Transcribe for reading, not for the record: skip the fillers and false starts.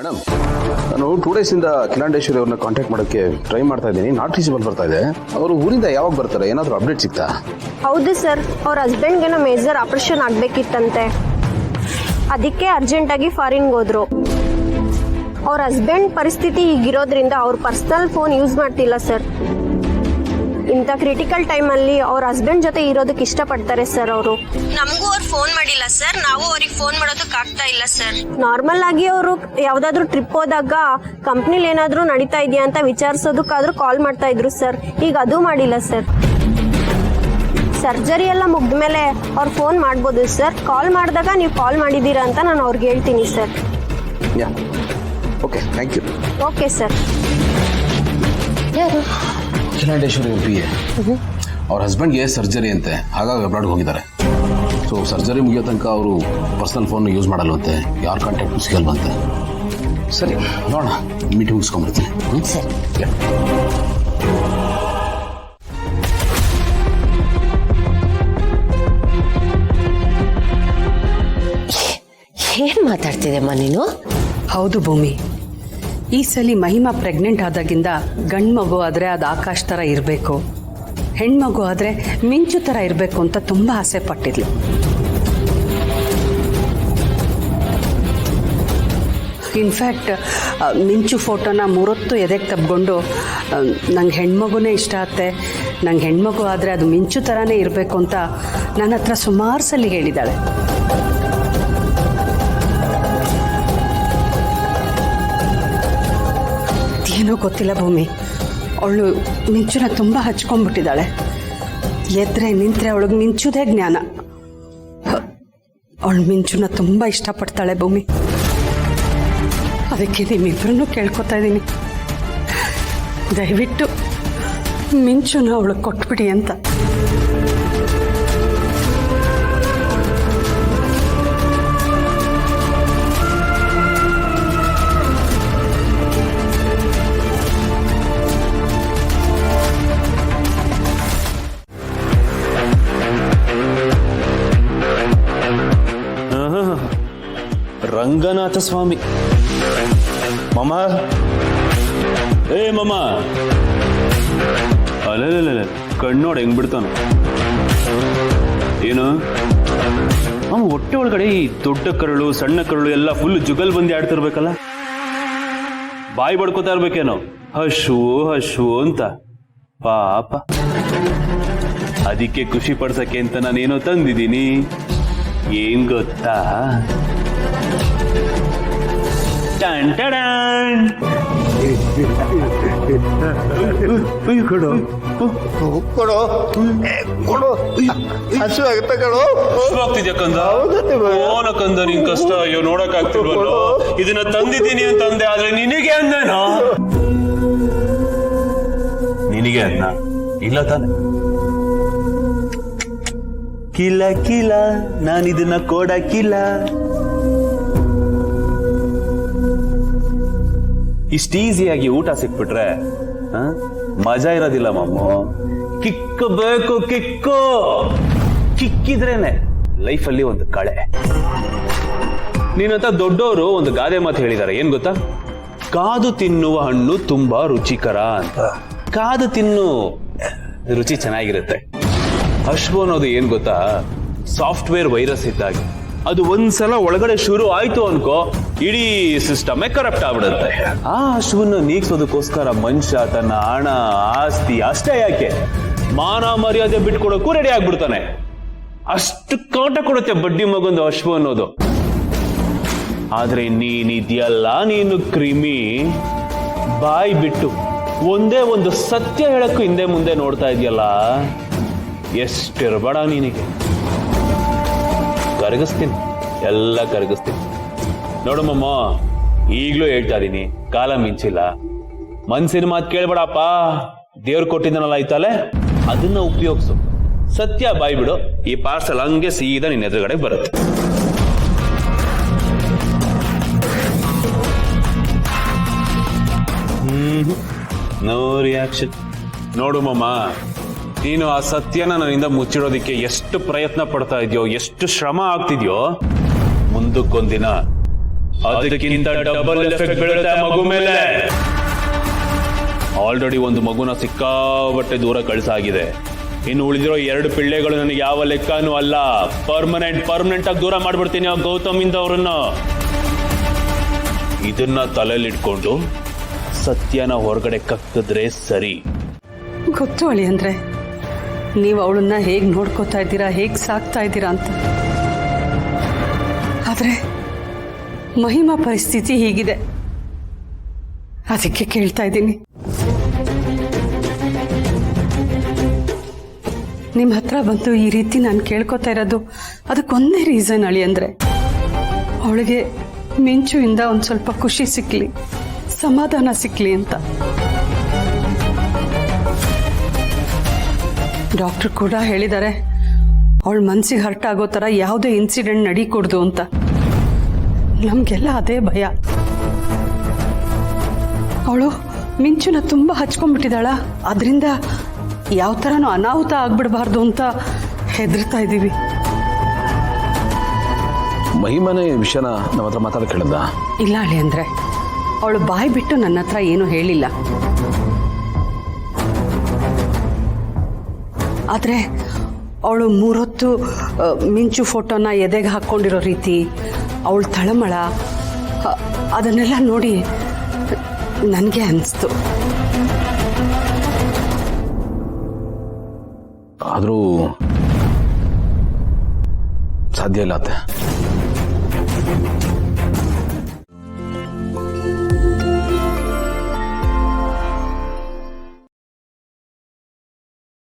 Madam, ನಾನು 2 ಡೇಸಿಂದ ಕಿಲಾಂಡೇಶ್ವರಿ ಅವ್ರನ್ನ contact ಮಾಡೋಕ್ಕೆ ಟ್ರೈ ಮಾಡ್ತಾ ಇದ್ದೀನಿ. ನಾಟ್ ರೀಚಬಲ್ ಬರ್ತಾ ಇದೆ. ಅವರು ಊರಿಂದ ಯಾವಾಗ ಬರ್ತಾರೆ? ಏನಾದರೂ ಅಪ್ಡೇಟ್ ಸಿಗ್ತಾ? ಹೌದು ಸರ್, ಅವ್ರ ಹಸ್ಬೆಂಡ್ಗೇನೋ ಮೇಜರ್ ಆಪರೇಷನ್ ಆಗಬೇಕಿತ್ತಂತೆ. ಅದಕ್ಕೆ ಅರ್ಜೆಂಟಾಗಿ ಫಾರಿನ್ಗೆ ಹೋದ್ರು. ಅವ್ರ ಹಸ್ಬೆಂಡ್ ಪರಿಸ್ಥಿತಿ ಈಗಿರೋದ್ರಿಂದ ಅವ್ರ ಪರ್ಸನಲ್ ಫೋನ್ ಯೂಸ್ ಮಾಡ್ತಿಲ್ಲ ಸರ್. ಇಂಥ ಕ್ರಿಟಿಕಲ್ ಟೈಮಲ್ಲಿ ಅವ್ರ ಹಸ್ಬೆಂಡ್ ಜೊತೆ ಇರೋದಕ್ಕೆ ಇಷ್ಟಪಡ್ತಾರೆ ಸರ್ ಅವರು. ನಮಗೂ ಅವ್ರು ಫೋನ್ ಮಾಡಿಲ್ಲ ಸರ್, ನಾವು ಅವ್ರಿಗೆ ಫೋನ್ ಮಾಡೋದಕ್ಕೆ ಆಗ್ತಾ ಇಲ್ಲ ಸರ್. ನಾರ್ಮಲ್ ಆಗಿ ಅವರು ಯಾವ್ದಾದ್ರು ಟ್ರಿಪ್ ಹೋದಾಗ ಕಂಪ್ನಿಲಿ ಏನಾದರೂ ನಡೀತಾ ಇದೆಯಾ ಅಂತ ವಿಚಾರಿಸೋದಕ್ಕಾದ್ರೂ ಕಾಲ್ ಮಾಡ್ತಾ ಇದ್ರು ಸರ್. ಈಗ ಅದು ಮಾಡಿಲ್ಲ ಸರ್. ಸರ್ಜರಿ ಎಲ್ಲ ಮುಗಿದ್ಮೇಲೆ ಅವ್ರು ಫೋನ್ ಮಾಡ್ಬೋದು ಸರ್. ಕಾಲ್ ಮಾಡಿದಾಗ ನೀವು ಕಾಲ್ ಮಾಡಿದ್ದೀರಾ ಅಂತ ನಾನು ಅವ್ರಿಗೆ ಹೇಳ್ತೀನಿ sir. Okay, thank you. Okay sir. ಯಾರು? ಕಿಲಾಂಡೇಶ್ವರಿ ಅವ್ರ ಪಿ ಎ. ಅವ್ರ ಹಸ್ಬೆಂಡ್ಗೆ ಸರ್ಜರಿ ಅಂತೆ, ಹಾಗಾಗಿ ಅಬ್ರಾಡ್ಗೆ ಹೋಗಿದ್ದಾರೆ. ಸೊ ಸರ್ಜರಿ ಮುಗಿಯೋ ತನಕ ಅವರು ಪರ್ಸನಲ್ ಫೋನ್ ಯೂಸ್ ಮಾಡಲ್ವಂತೆ, ಯಾರ ಕಾಂಟ್ಯಾಕ್ಟ್ ಸಿಗಲ್ವಂತೆ. ಸರಿ, ನೋಡೋಣ, ಮೀಟಿಂಗ್ ಮುಗಿಸ್ಕೊಂಡ್ಬರ್ತೀನಿ. ಸರಿ. ಏನ್ ಮಾತಾಡ್ತಿದೆಮ್ಮ ನೀನು? ಹೌದು ಭೂಮಿ, ಈ ಸಲ ಮಹಿಮಾ ಪ್ರೆಗ್ನೆಂಟ್ ಆದಾಗಿಂದ ಗಂಡು ಮಗು ಆದರೆ ಅದು ಆಕಾಶ್ ಥರ ಇರಬೇಕು, ಹೆಣ್ಮಗು ಆದರೆ ಮಿಂಚು ಥರ ಇರಬೇಕು ಅಂತ ತುಂಬ ಆಸೆ ಪಟ್ಟಿದ್ಲು. ಇನ್ಫ್ಯಾಕ್ಟ್ ಮಿಂಚು ಫೋಟೋನ 3 ಹೊತ್ತು ಎದೆಗೆ ತಬ್ಕೊಂಡು ನಂಗೆ ಹೆಣ್ಮಗುನೇ ಇಷ್ಟ ಆಗುತ್ತೆ, ನಂಗೆ ಹೆಣ್ಮಗು ಆದರೆ ಅದು ಮಿಂಚು ಥರನೇ ಇರಬೇಕು ಅಂತ ನನ್ನ ಹತ್ರ ಸುಮಾರು ಸಲ ಹೇಳಿದ್ದಾಳೆ. ಏನೋ ಗೊತ್ತಿಲ್ಲ ಭೂಮಿ, ಅವಳು ಮಿಂಚುನ ತುಂಬ ಹಚ್ಕೊಂಡ್ಬಿಟ್ಟಿದ್ದಾಳೆ. ಎದ್ರೆ ನಿಂತರೆ ಅವಳಿಗೆ ಮಿಂಚುದೇ ಜ್ಞಾನ. ಅವಳು ಮಿಂಚುನ ತುಂಬ ಇಷ್ಟಪಡ್ತಾಳೆ ಭೂಮಿ. ಅದಕ್ಕೆ ನಿಮ್ಮಿಬ್ಬರನ್ನು ಕೇಳ್ಕೊತಾ ಇದ್ದೀನಿ, ದಯವಿಟ್ಟು ಮಿಂಚುನ ಅವಳಿಗೆ ಕೊಟ್ಬಿಡಿ ಅಂತ. ರಂಗನಾಥ ಸ್ವಾಮಿ. ಮಮ್ಮ, ಏ ಮಮ್ಮ, ಅಲ್ಲ ಕಣ್ಣೋಡ ಹೆಂಗ್ ಬಿಡ್ತಾನ ಏನು? ಅವನು ಹೊಟ್ಟೆ ಒಳಗಡೆ ಈ ದೊಡ್ಡ ಕರಳು ಸಣ್ಣ ಕರಳು ಎಲ್ಲ ಫುಲ್ ಜುಗಲ್ ಬಂದಿ ಆಡ್ತಿರ್ಬೇಕಲ್ಲ, ಬಾಯಿ ಬಡ್ಕೋತಾ ಇರ್ಬೇಕೇನೋ, ಹಶು ಹಶು ಅಂತ. ಪಾಪ, ಅದಕ್ಕೆ ಖುಷಿ ಪಡ್ಸಕ್ಕೆ ಅಂತ ನಾನೇನೋ ತಂದಿದ್ದೀನಿ. ಏನ್ ಗೊತ್ತಾ? ಹಸು ಆಗುತ್ತೆ ಕಣೋ. ಆಗ್ತಿದ್ಯಾ ಕಂದ? ಓನ ಕಂದ, ನಿನ್ ಕಷ್ಟ ಅಯ್ಯೋ ನೋಡಕ್ ಆಗ್ತಿಲ್ವಲ್ಲೋ. ಇದನ್ನ ತಂದಿದ್ದೀನಿ ಅಂತಂದೆ, ಆದ್ರೆ ನಿನಗೆ ಅಂದೇನೋ? ನಿನಗೆ ಅನ್ನ ಇಲ್ಲ ತಾನೆ? ಕಿಲ ಕಿಲ, ನಾನಿದನ್ನ ಕೊಡಕ್ಕಿಲ್ಲ. ಇಷ್ಟ ಈಸಿಯಾಗಿ ಊಟ ಸಿಕ್ಬಿಟ್ರೆ ಮಜಾ ಇರೋದಿಲ್ಲ ಮಮ್ಮು. ಕಿಕ್ಕು ಬೇಕು, ಕಿಕ್ಕು. ಕಿಕ್ಕಿದ್ರೇನೆ ಲೈಫಲ್ಲಿ ಒಂದು ಕಳೆ. ನೀನಂತ ದೊಡ್ಡವರು ಒಂದು ಗಾದೆ ಮಾತು ಹೇಳಿದ್ದಾರೆ, ಏನ್ ಗೊತ್ತಾ? ಕಾದು ತಿನ್ನುವ ಹಣ್ಣು ತುಂಬಾ ರುಚಿಕರ ಅಂತ. ಕಾದು ತಿನ್ನು, ರುಚಿ ಚೆನ್ನಾಗಿರುತ್ತೆ. ಹಶ್ವು ಅನ್ನೋದು ಏನ್ ಗೊತ್ತಾ? ಸಾಫ್ಟ್ವೇರ್ ವೈರಸ್ ಇದ್ದಾಗೆ. ಅದು ಒಂದ್ಸಲ ಒಳಗಡೆ ಶುರು ಆಯ್ತು ಅನ್ಕೋ, ಇಡೀ ಸಿಸ್ಟಮೇ ಕರಪ್ಟ್ ಆಗ್ಬಿಡುತ್ತೆ. ಆ ಹಸುವನ್ನು ನೀಗ್ಸೋದಕ್ಕೋಸ್ಕರ ಮನುಷ್ಯ ತನ್ನ ಹಣ ಆಸ್ತಿ ಅಷ್ಟೇ ಯಾಕೆ ಮಾನ ಮರ್ಯಾದೆ ಬಿಟ್ಕೊಡಕ್ಕೂ ರೆಡಿ ಆಗ್ಬಿಡ್ತಾನೆ. ಅಷ್ಟು ಕಾಟ ಕೊಡುತ್ತೆ ಬಡ್ಡಿ ಮಗೊಂದು ಹಶ್ವು ಅನ್ನೋದು. ಆದ್ರೆ ನೀನಿದ್ಯಲ್ಲ, ನೀನು ಕ್ರಿಮಿ, ಬಾಯಿ ಬಿಟ್ಟು ಒಂದೇ ಒಂದು ಸತ್ಯ ಹೇಳಕ್ಕೂ ಹಿಂದೆ ಮುಂದೆ ನೋಡ್ತಾ ಇದೆಯಲ್ಲ, ಎಷ್ಟಿರಬೇಡ ನಿನಗೆ. ಕರಗಿಸ್ತೀನಿ, ಎಲ್ಲ ಕರಗಿಸ್ತೀನಿ. ನೋಡು ಮಮ್ಮ, ಈಗ್ಲೂ ಹೇಳ್ತಾ ಇದೀನಿ, ಕಾಲ ಮಿಂಚಿಲ್ಲ. ಮನ್ಸಿನ ಮಾತು ಕೇಳ್ಬೇಡಪ್ಪ. ದೇವ್ರು ಕೊಟ್ಟಿದ್ದನಲ್ಲ ಐತಲೆ, ಅದನ್ನ ಉಪಯೋಗಿಸು. ಸತ್ಯ ಬಾಯ್ ಬಿಡು, ಈ ಪಾರ್ಸಲ್ ಹಂಗೆ ಸೀದಾ ನಿನ್ನ ಎದುರುಗಡೆ ಬರುತ್ತೆ. No reaction. ನೋಡು ಮಮ್ಮ, ನೀನು ಆ ಸತ್ಯನ ನನ್ನಿಂದ ಮುಚ್ಚಿಡೋದಿಕ್ಕೆ ಎಷ್ಟು ಪ್ರಯತ್ನ ಪಡ್ತಾ ಇದೆಯೋ, ಎಷ್ಟು ಶ್ರಮ ಆಗ್ತಿದ್ಯೋ, ಮುಂದಕ್ಕೊಂದಿನ ಅದಕ್ಕಿಂತ ಡಬಲ್ ಎಫೆಕ್ಟ್ ಬೀಳುತ್ತೆ ಆ ಮಗು ಮೇಲೆ. ಆಲ್ರೆಡಿ ಒಂದು ಮಗುನ ಸಿಕ್ಕಾಬಟ್ಟೆ ದೂರ ಕಳಿಸಾಗಿದೆ. ಇನ್ನು ಉಳಿದಿರೋ 2 ಪಿಳ್ಳೆಗಳು ನನಗೆ ಯಾವ ಲೆಕ್ಕನೂ ಅಲ್ಲ. ಪರ್ಮನೆಂಟ್ ಆಗಿ ದೂರ ಮಾಡ್ಬಿಡ್ತೀನಿ ಆ ಗೌತಮಿಂದ ಅವರನ್ನ. ಇದನ್ನ ತಲೆಯಲ್ಲಿಟ್ಕೊಂಡು ಸತ್ಯನ ಹೊರಗಡೆ ಕಕ್ಕಿದ್ರೆ ಸರಿ. ಗೊತ್ತು ಅಳಿ ಅಂದ್ರೆ ನೀವು ಅವಳನ್ನ ಹೇಗೆ ನೋಡ್ಕೋತಾ ಇದ್ದೀರಾ, ಹೇಗೆ ಸಾಕ್ತಾ ಇದ್ದೀರಾ ಅಂತ. ಆದರೆ ಮಹಿಮಾ ಪರಿಸ್ಥಿತಿ ಹೀಗಿದೆ. ಅದಕ್ಕೆ ಕೇಳ್ತಾ ಇದ್ದೀನಿ. ನಿಮ್ಮ ಹತ್ರ ಬಂದು ಈ ರೀತಿ ನಾನು ಕೇಳ್ಕೊತಾ ಇರೋದು ಅದಕ್ಕೊಂದೇ ರೀಸನ್ ಅಳಿ ಅಂದ್ರೆ ಅವಳಿಗೆ ಮಿಂಚುವಿಂದ ಒಂದು ಸ್ವಲ್ಪ ಖುಷಿ ಸಿಕ್ಲಿ, ಸಮಾಧಾನ ಸಿಕ್ಲಿ ಅಂತ. ಡಾಕ್ಟರ್ ಕೂಡ ಹೇಳಿದ್ದಾರೆ ಅವಳ ಮನಸ್ಸಿಗೆ ಹರ್ಟ್ ಆಗೋ ಥರ ಯಾವುದೇ ಇನ್ಸಿಡೆಂಟ್ ನಡೀಕೊಡ್ದು ಅಂತ. ನಮಗೆಲ್ಲ ಅದೇ ಭಯ. ಅವಳು ಮಿಂಚುನ ತುಂಬ ಹಚ್ಕೊಂಡ್ಬಿಟ್ಟಿದ್ದಾಳ. ಅದರಿಂದ ಯಾವ ಥರನೂ ಅನಾಹುತ ಆಗ್ಬಿಡಬಾರ್ದು ಅಂತ ಹೆದರ್ತಾ ಇದ್ದೀವಿ. ಮಹಿಮನೆ ಈ ವಿಷಯನ ನಮ್ಮ ಹತ್ರ ಮಾತಾಡಕ್ಕೆ ಹೇಳಿದ್ದ? ಇಲ್ಲ ಅಳಿ ಅಂದ್ರೆ ಅವಳು ಬಾಯಿ ಬಿಟ್ಟು ನನ್ನ ಹತ್ರ ಏನೂ ಹೇಳಿಲ್ಲ. ಆದರೆ ಅವಳು 3 ಹೊತ್ತು ಮಿಂಚು ಫೋಟೋನ ಎದೆಗೆ ಹಾಕ್ಕೊಂಡಿರೋ ರೀತಿ, ಅವಳು ತಳಮಳ, ಅದನ್ನೆಲ್ಲ ನೋಡಿ ನನಗೆ ಅನಿಸ್ತು. ಆದರೂ ಸಾಧ್ಯ ಇಲ್ಲ ಅತ್ತೆ.